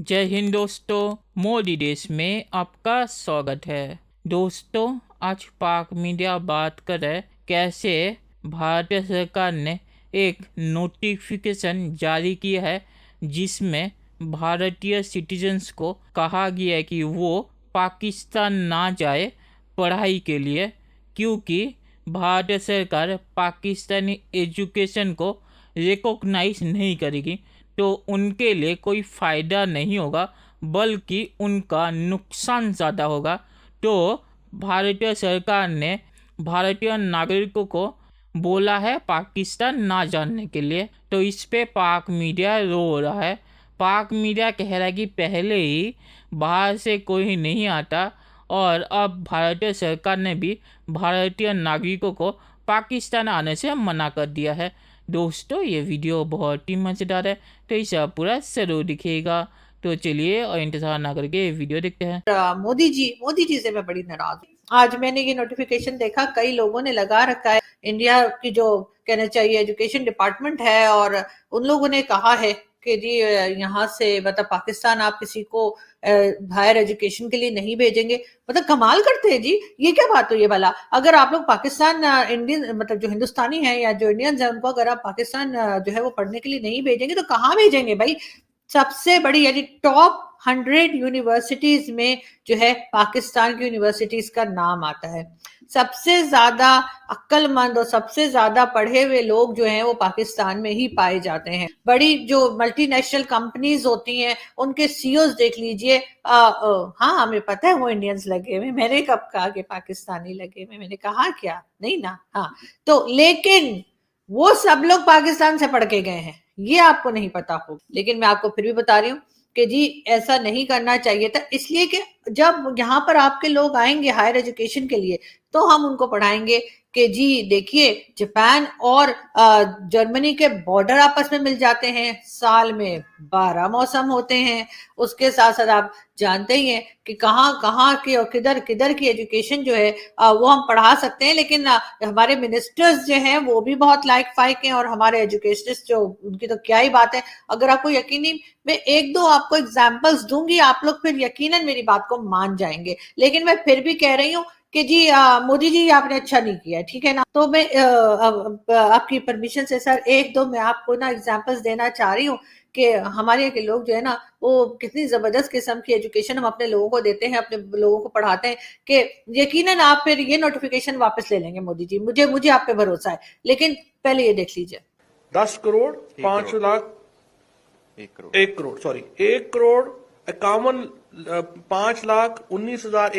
जय हिंद दोस्तों, मोदी देश में आपका स्वागत है। दोस्तों, आज पाक मीडिया बात करे कैसे भारतीय सरकार ने एक नोटिफिकेशन जारी किया है जिसमें भारतीय सिटीजन्स को कहा गया है कि वो पाकिस्तान ना जाए पढ़ाई के लिए, क्योंकि भारतीय सरकार पाकिस्तानी एजुकेशन को रिकॉग्नाइज नहीं करेगी तो उनके लिए कोई फ़ायदा नहीं होगा बल्कि उनका नुकसान ज़्यादा होगा। तो भारतीय सरकार ने भारतीय नागरिकों को बोला है पाकिस्तान ना जाने के लिए। तो इस पे पाक मीडिया रो रहा है। पाक मीडिया कह रहा है कि पहले ही बाहर से कोई नहीं आता और अब भारतीय सरकार ने भी भारतीय नागरिकों को पाकिस्तान आने से मना कर दिया है। दोस्तों, ये वीडियो बहुत ही मज़ेदार है, तो इसे आप पूरा ज़रूर दिखिएगा। तो चलिए और इंतजार ना करके वीडियो देखते हैं। मोदी जी से मैं बड़ी नाराज हूँ। आज मैंने ये नोटिफिकेशन देखा, कई लोगों ने लगा रखा है। इंडिया की जो कहना चाहिए एजुकेशन डिपार्टमेंट है, और उन लोगों ने कहा है कि जी यहाँ से मतलब पाकिस्तान आप किसी को हायर एजुकेशन के लिए नहीं भेजेंगे। मतलब कमाल करते हैं जी, ये क्या बात हुई है भला? अगर आप लोग पाकिस्तान इंडियन मतलब जो हिंदुस्तानी है या जो इंडियंस है उनको अगर आप पाकिस्तान जो है वो पढ़ने के लिए नहीं भेजेंगे तो कहाँ भेजेंगे भाई? सबसे बड़ी यानी टॉप 100 यूनिवर्सिटीज में जो है पाकिस्तान की यूनिवर्सिटीज का नाम आता है। सबसे ज्यादा अक्लमंद और सबसे ज्यादा पढ़े हुए लोग जो हैं वो पाकिस्तान में ही पाए जाते हैं। बड़ी जो मल्टीनेशनल कंपनीज होती हैं उनके सीईओज देख लीजिए। हाँ, हमें पता है वो इंडियंस लगे हुए। मैंने कब कहा कि पाकिस्तानी लगे हुए? मैंने कहा क्या? नहीं ना। हाँ, तो लेकिन वो सब लोग पाकिस्तान से पढ़ के गए हैं, ये आपको नहीं पता हो। लेकिन मैं आपको फिर भी बता रही हूँ कि जी ऐसा नहीं करना चाहिए था, इसलिए कि जब यहाँ पर आपके लोग आएंगे हायर एजुकेशन के लिए तो हम उनको पढ़ाएंगे कि जी देखिए जापान और जर्मनी के बॉर्डर आपस में मिल जाते हैं, साल में 12 मौसम होते हैं। उसके साथ साथ आप जानते ही हैं कि कहाँ कहाँ की और किधर किधर की एजुकेशन जो है वो हम पढ़ा सकते हैं। लेकिन हमारे मिनिस्टर्स जो हैं वो भी बहुत लाइक फाइक हैं, और हमारे एजुकेशनिस्ट जो उनकी तो क्या ही बात है। अगर आपको यकीन नहीं, मैं एक दो आपको एग्जाम्पल्स दूंगी, आप लोग फिर यकीनन मेरी बात को मान जाएंगे। लेकिन मैं फिर भी कह रही हूँ कि जी मोदी जी आपने अच्छा नहीं किया, ठीक है ना? तो मैं आपकी परमिशन से सर एक दो मैं आपको ना एग्जाम्पल्स देना चाह रही हूँ कि हमारे यहाँ के लोग जो है ना वो कितनी जबरदस्त किस्म की एजुकेशन हम अपने लोगों को देते हैं, अपने लोगों को पढ़ाते हैं कि यकीनन आप फिर ये नोटिफिकेशन वापस ले लेंगे मोदी जी। मुझे आप पे भरोसा है। लेकिन पहले ये देख लीजिए। 10 करोड़ 5 लाख 1 करोड़ सॉरी 1 करोड़ 5,19,000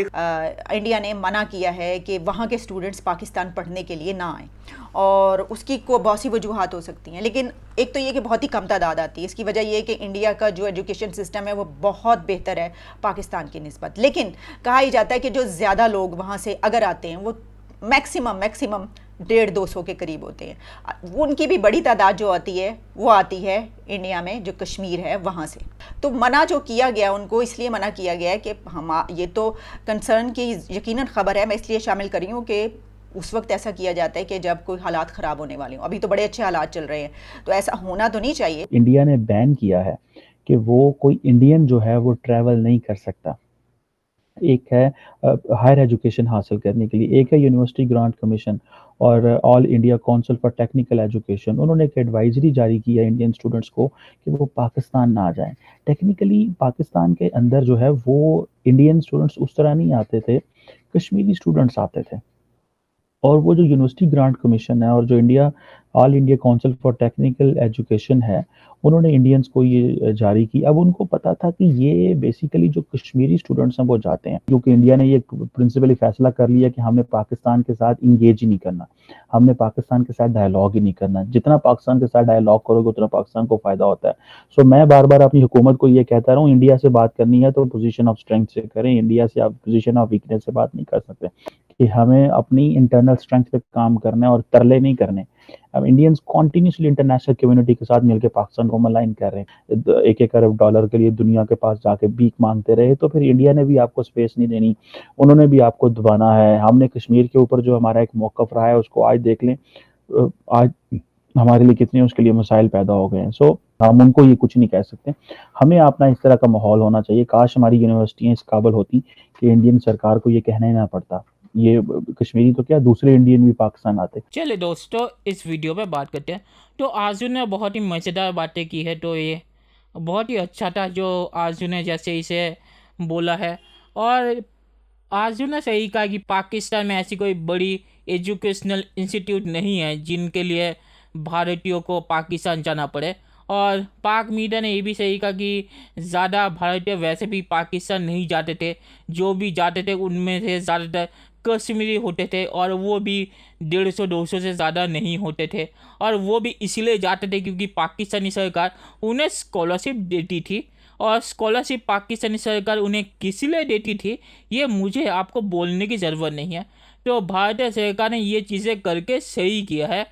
इंडिया ने मना किया है कि वहाँ के स्टूडेंट्स पाकिस्तान पढ़ने के लिए ना आएँ, और उसकी को बहुत सी वजूहत हो सकती हैं। लेकिन एक तो ये कि बहुत ही कम तादाद आती है। इसकी वजह ये है कि इंडिया का जो एजुकेशन सिस्टम है वो बहुत बेहतर है पाकिस्तान की निस्बत। लेकिन कहा ही जाता है कि जो ज़्यादा लोग वहाँ से अगर आते हैं वो मैक्सिमम 150-200 के करीब होते हैं। उनकी भी बड़ी तादाद जो आती है वो आती है इंडिया में, जो कश्मीर है वहाँ से। तो मना जो किया गया उनको इसलिए मना किया गया है कि हम ये तो कंसर्न की यकीनन खबर है, मैं इसलिए शामिल कर रही हूँ कि उस वक्त ऐसा किया जाता है कि जब कोई हालात ख़राब होने वाले हों। अभी तो बड़े अच्छे हालात चल रहे हैं, तो ऐसा होना तो नहीं चाहिए। इंडिया ने बैन किया है कि वो कोई इंडियन जो है वो ट्रैवल नहीं कर सकता। एक है हायर एजुकेशन हासिल करने के लिए, एक है यूनिवर्सिटी ग्रांट कमीशन और all India council for technical education. उन्होंने एक एडवाइजरी जारी की है इंडियन स्टूडेंट्स को कि वो पाकिस्तान ना जाएं। टेक्निकली पाकिस्तान के अंदर जो है वो इंडियन स्टूडेंट्स उस तरह नहीं आते थे, कश्मीरी स्टूडेंट्स आते थे। और वो जो यूनिवर्सिटी ग्रांट कमीशन है और जो all India council for technical education है, उन्होंने इंडियंस को ये जारी की। अब उनको पता था कि ये बेसिकली जो कश्मीरी स्टूडेंट्स हैं वो जाते हैं, क्योंकि इंडिया ने ये प्रिंसिपली फैसला कर लिया कि हमने पाकिस्तान के साथ इंगेज ही नहीं करना, हमने पाकिस्तान के साथ डायलॉग ही नहीं करना। जितना पाकिस्तान के साथ डायलॉग करोगे उतना पाकिस्तान को फायदा होता है। सो मैं बार बार अपनी हुकूमत को ये कहता रहा हूँ, इंडिया से बात करनी है तो पोजीशन ऑफ स्ट्रेंथ से करें, इंडिया से आप पोजीशन ऑफ वीकनेस से बात नहीं कर सकते। कि हमें अपनी इंटरनल स्ट्रेंथ पे काम करना है और तरले नहीं करने। अब इंडियंस कॉन्टिन्यूसली इंटरनेशनल कम्युनिटी के साथ मिलकर पाकिस्तान को मलाइन कर रहे हैं, एक अरब डॉलर के लिए दुनिया के पास जाके भीख मांगते रहे, तो फिर इंडिया ने भी आपको स्पेस नहीं देनी, उन्होंने भी आपको दबाना है। हमने कश्मीर के ऊपर जो हमारा एक मौकफ रहा है उसको आज देख लें। आज हमारे लिए कितने उसके लिए मसाइल पैदा हो गए हैं। सो हम उनको ये कुछ नहीं कह सकते। हमें अपना इस तरह का माहौल होना चाहिए। काश हमारी यूनिवर्सिटियां इस काबिल होती कि इंडियन सरकार को ये कहना ही ना पड़ता। ये कश्मीरी तो क्या, दूसरे इंडियन भी पाकिस्तान आते। चलिए दोस्तों, इस वीडियो पे बात करते हैं। तो आरजू ने बहुत ही मज़ेदार बातें की है, तो ये बहुत ही अच्छा था जो आरजू ने जैसे इसे बोला है। और आरजू ने सही कहा कि पाकिस्तान में ऐसी कोई बड़ी एजुकेशनल इंस्टीट्यूट नहीं है जिनके लिए भारतीयों को पाकिस्तान जाना पड़े। और पाक मीडिया ने ये भी सही कहा कि ज़्यादा भारतीय वैसे भी पाकिस्तान नहीं जाते थे, जो भी जाते थे उनमें से ज़्यादातर कश्मीरी होते थे, और वो भी 150-200 से ज़्यादा नहीं होते थे। और वो भी इसलिए जाते थे क्योंकि पाकिस्तानी सरकार उन्हें स्कॉलरशिप देती थी। और स्कॉलरशिप पाकिस्तानी सरकार उन्हें किस लिए देती थी ये मुझे आपको बोलने की ज़रूरत नहीं है। तो भारतीय सरकार ने ये चीज़ें करके सही किया है।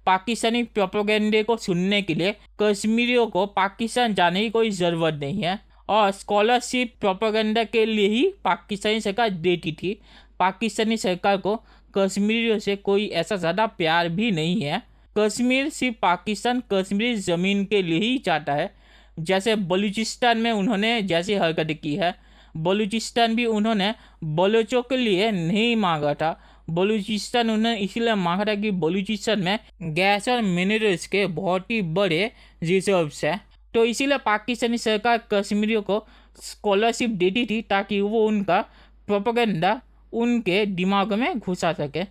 पाकिस्तानी प्रोपेगेंडे को सुनने के लिए कश्मीरियों को पाकिस्तान जाने की कोई ज़रूरत नहीं है। और स्कॉलरशिप प्रोपेगेंडा के लिए ही पाकिस्तानी सरकार देती थी। पाकिस्तानी सरकार को कश्मीरियों से कोई ऐसा ज़्यादा प्यार भी नहीं है। कश्मीर सिर्फ पाकिस्तान कश्मीरी ज़मीन के लिए ही चाहता है। जैसे बलूचिस्तान में उन्होंने जैसी हरकत की है, बलूचिस्तान भी उन्होंने बलोचों के लिए नहीं मांगा था। बलूचिस्तान उन्होंने इसलिए मांगा था कि बलूचिस्तान में गैस और मिनरल्स के बहुत ही बड़े रिजर्व्स हैं। तो इसीलिए पाकिस्तानी सरकार कश्मीरियों को स्कॉलरशिप देती थी ताकि वो उनका प्रोपेगेंडा उनके दिमाग में घुसा सके।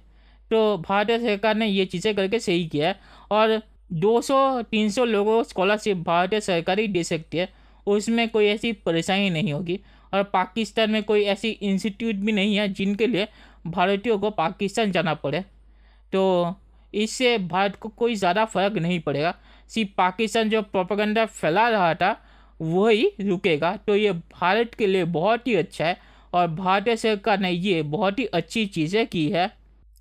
तो भारतीय सरकार ने ये चीज़ें करके सही किया है। और 200-300 लोगों को स्कॉलरशिप भारतीय सरकार ही दे सकती है, उसमें कोई ऐसी परेशानी नहीं होगी। और पाकिस्तान में कोई ऐसी इंस्टीट्यूट भी नहीं है जिनके लिए भारतीयों को पाकिस्तान जाना पड़े। तो इससे भारत को कोई ज़्यादा फर्क नहीं पड़ेगा। सिर्फ पाकिस्तान जो प्रोपेगेंडा फैला रहा था वही रुकेगा। तो ये भारत के लिए बहुत ही अच्छा है और भारतीय सरकार ने ये बहुत ही अच्छी चीज़ें की है।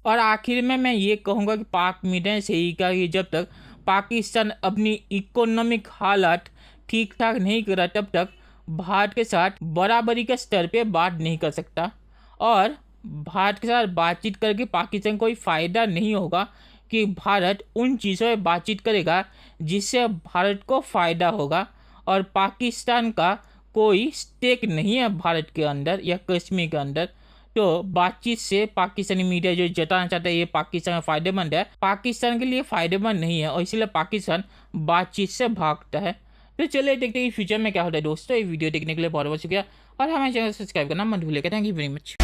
और आखिर में मैं ये कहूँगा कि पाक मीडिया ने सही कहा कि जब तक पाकिस्तान अपनी इकोनॉमिक हालात ठीक ठाक नहीं करा तब तक भारत के साथ बराबरी के स्तर पे बात नहीं कर सकता। और भारत के साथ बातचीत करके पाकिस्तान कोई फ़ायदा नहीं होगा कि भारत उन चीज़ों में बातचीत करेगा जिससे भारत को फ़ायदा होगा। और पाकिस्तान का कोई स्टेक नहीं है भारत के अंदर या कश्मीर के अंदर। तो बातचीत से पाकिस्तानी मीडिया जो जताना चाहता है ये पाकिस्तान में फ़ायदेमंद है, पाकिस्तान के लिए फ़ायदेमंद नहीं है और इसलिए पाकिस्तान बातचीत से भागता है। तो चलिए देखते हैं फ्यूचर में क्या होता है। दोस्तों ये वीडियो देखने के लिए बहुत बहुत शुक्रिया और हमारे चैनल सब्सक्राइब करना मत भूलिएगा। Thank you very much.